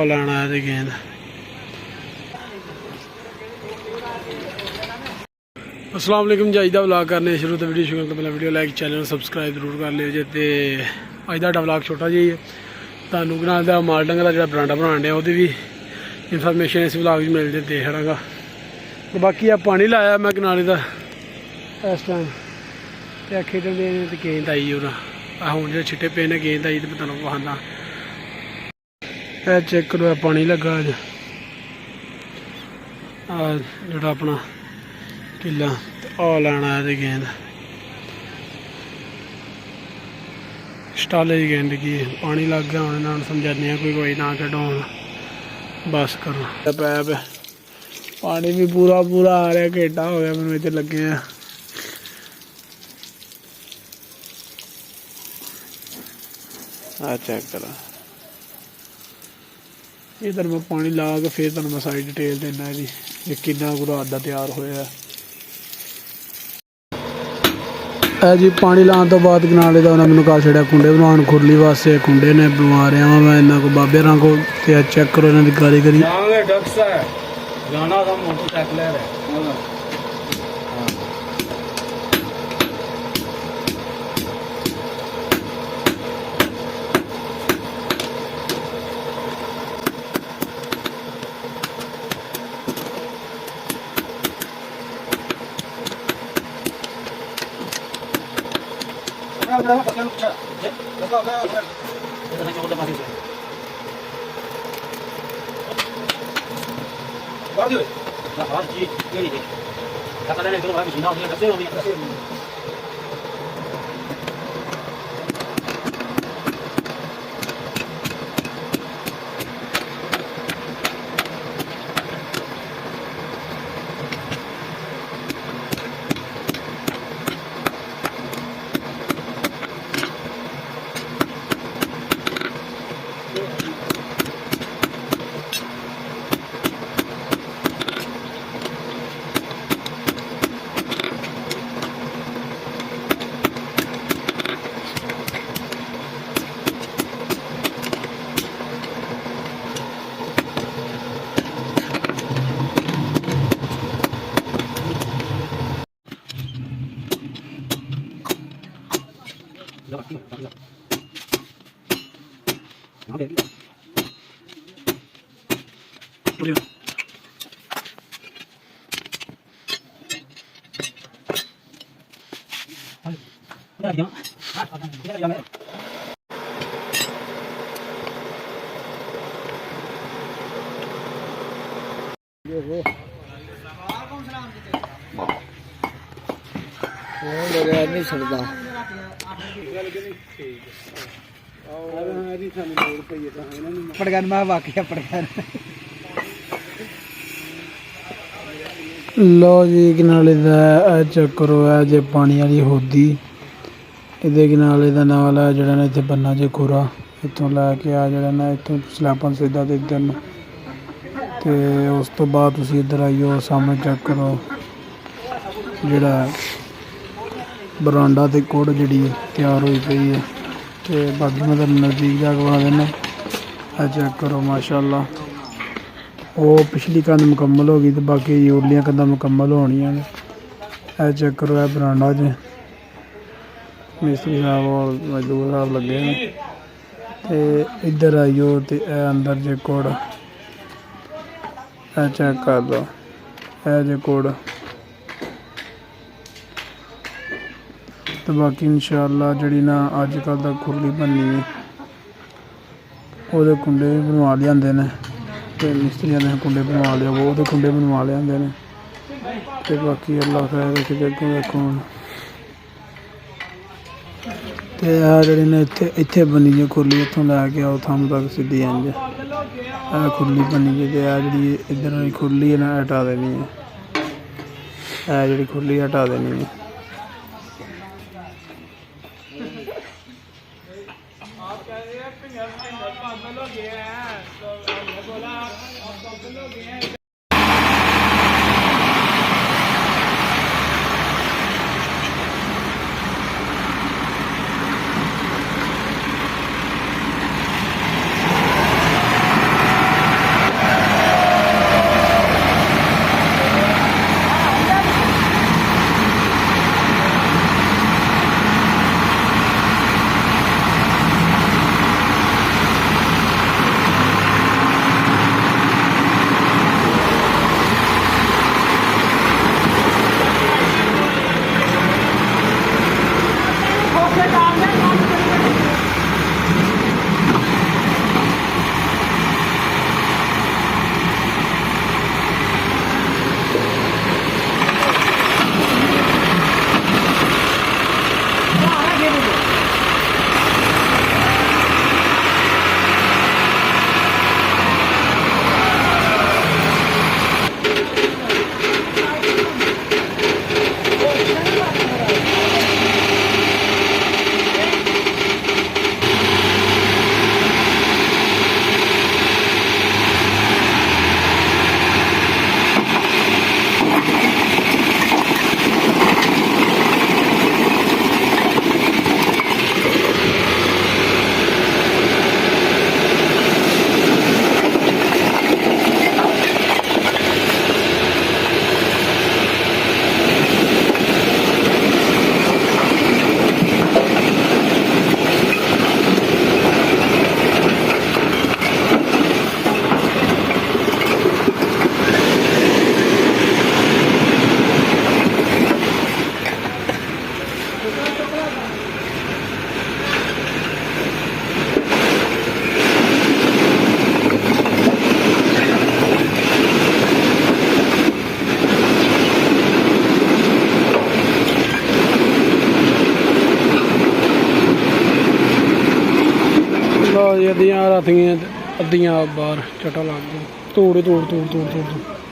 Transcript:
ਲੈਣਾ ਹੈ ਤੇ ਗੇਂਦ अस्सलाम वालेकुम जी। अज का व्लॉग करने शुरू तो वीडियो शुरू तो पहले वीडियो लाइक चैनल सबसक्राइब जरूर कर लियो जे। तो अज का व्लॉग छोटा जी है तुहानू कनाल दा माल डंगर का जो बरांडा बनाने वो भी इन्फॉर्मेशन इस व्लॉग में मिल जाए दे छड़ांगा। तो बाकी आ पानी लाया मैं कनाले का इस टाइम तो खेडन दे तो गेंद आई और हूँ जो छिट्टे पे ने गेंद आई तो मैं तुहानू बहाना चेक करो पानी लगा अज जोड़ा अपना किला आ लैना है गेंद स्टाले की गेंद की पानी लग गया हूँ इन्होंने समझाने कोई ना कटो बस करो पैप पानी भी पूरा पूरा आ रहा घेटा हो गया मैंने इतने लगे हैं। चेक करो इधर मैं पानी ला के फिर तुहानू मैं सारी डिटेल देना जी कि रात का तैयार होया जी। पानी लाने तो बाद कनाले का उन्हें मैंने कहा छड़िया कुंडे बनाने खुरली वास्ते कुंडे ने बीमार रहा मैं इन्हों को बाबे को चेक करो इन्हों की कारीगरी नहीं छड़ता पड़गन मैं वाकई पड़गन लो जी कनाले का चेक करो है जे पानी वाली होदी ये कनाले का नाल है जरा इतने बन्ना जे खुरा इतों लैके आ जरा ना इतों स्लैबन सीधा तो इधर तो उस तो बाद तुसी इधर आइयो सामने चेक करो जड़ा बरांडा ते कोड़ जी तैयार हुई पई है। तो बाकी मैं तुहानू नज़दीक जाके बना देना चेक करो माशाअल्लाह वो पिछली कंध मुकम्मल हो गई तो बाकी उरलियां कंधां मुकम्मल होनियां ने चेक करो है बरांडा च मिस्त्री साहब और मजदूर साहब लगे हैं। तो इधर आइयो तो अंदर जे कोड़ चेक कर दो जे कोड़ तो बाकी इंशाअल्लाह जड़ी ना अजकल तक खुरली बननी है वो कुंडे भी बनवा लियाते हैं तो मिस्त्रियों ने कुंडे बनवा लिया वो कुंडे बनवा लियाते हैं। तो बाकी अल्लाह खैर रखे देखो देखो तो जी ने इत्थे बनी जी खुरली इतों लैके आओ थम तक सीधी इंज खुरली बनी जी तो जी इधर खुरली है ना हटा देनी है जी खुरली हटा देनी है। ਲਓ ਜੀ ਅੱਧੀਆਂ ਰਾਤੀਆਂ ਅੱਧੀਆਂ ਬਾਹਰ ਚਟਾ ਲੱਗ ਗਈ ਤੋੜ ਤੋੜ ਤੋੜ ਤੋੜ ਤੋੜ ਤੋੜ